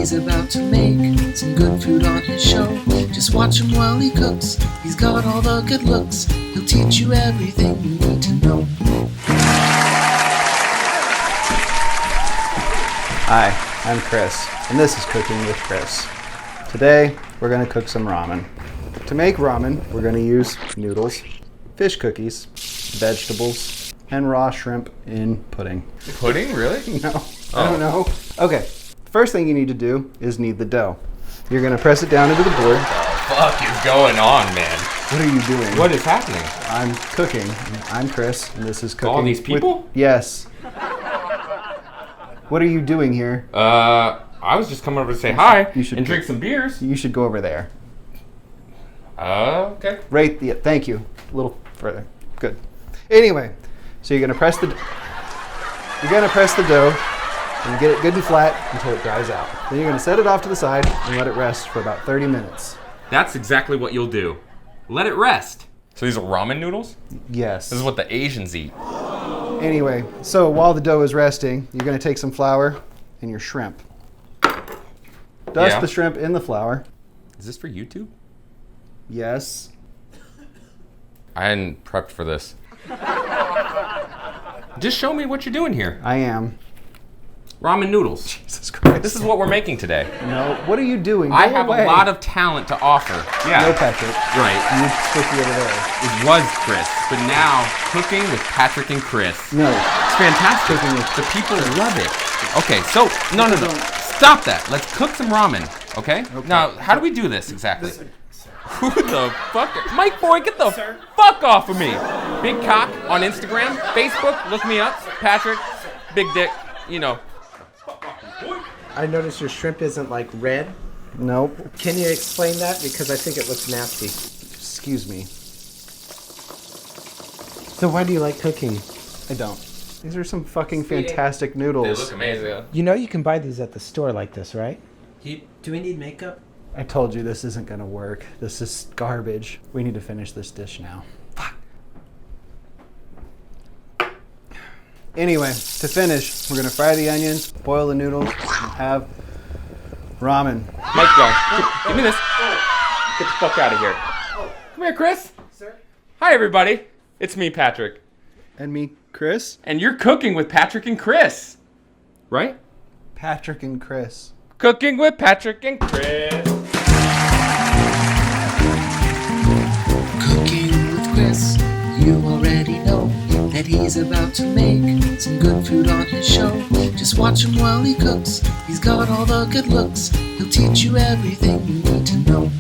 he's about to make some good food on his show. Just watch him while he cooks. He's got all the good looks. He'll teach you everything you need to know. Hi, I'm Kris, and this is Cooking with Kris. Today, we're going to cook some ramen. To make ramen, we're going to use noodles, fish cookies, vegetables, and raw shrimp in pudding. Pudding? Really? No, I don't know. Okay, first thing you need to do is knead the dough. You're going to press it down into the board. What the fuck is going on, man? What are you doing? What is happening? I'm cooking. I'm Kris, and this is Cooking All these people? Yes. What are you doing here? I was just coming over to say hi and drink some beers. You should go over there. Okay. Thank you. A little further. Good. Anyway, so you're gonna press the dough and get it good and flat until it dries out. Then you're gonna set it off to the side and let it rest for about 30 minutes. That's exactly what you'll do. Let it rest. So these are ramen noodles? Yes. This is what the Asians eat. Anyway, so while the dough is resting, you're gonna take some flour and your shrimp. Dust the shrimp in the flour. Is this for YouTube? Yes. I hadn't prepped for this. Just show me what you're doing here. I am. Ramen noodles. Jesus Christ. This is what we're making today. No, what are you doing? I Go have away. a lot of talent to offer. Yeah. No, Patrick. Right. You're supposed to be over there. It was Kris, but now Cooking with Patrick and Kris. No. It's fantastic. The people love it. Okay, so no. Stop that. Let's cook some ramen, okay? Now, how do we do this exactly? Who the fuck? Mike boy, get the fuck off of me. Big cock on Instagram, Facebook, look me up. Patrick, big dick, you know. I noticed your shrimp isn't like red. Nope. Can you explain that? Because I think it looks nasty. Excuse me. So why do you like cooking? I don't. These are some fucking fantastic noodles. They look amazing. You know you can buy these at the store like this, right? Do we need makeup? I told you this isn't gonna work. This is garbage. We need to finish this dish now. Fuck. Anyway, to finish, we're gonna fry the onions, boil the noodles, and have ramen. Mike, go. Give me this. Get the fuck out of here. Come here, Kris. Sir? Hi, everybody. It's me, Patrick. And me, Kris? And you're cooking with Patrick and Kris. Right? Patrick and Kris. Cooking with Patrick and Kris. Cooking with Kris, you already know that he's about to make some good food on his show. Just watch him while he cooks. He's got all the good looks. He'll teach you everything you need to know.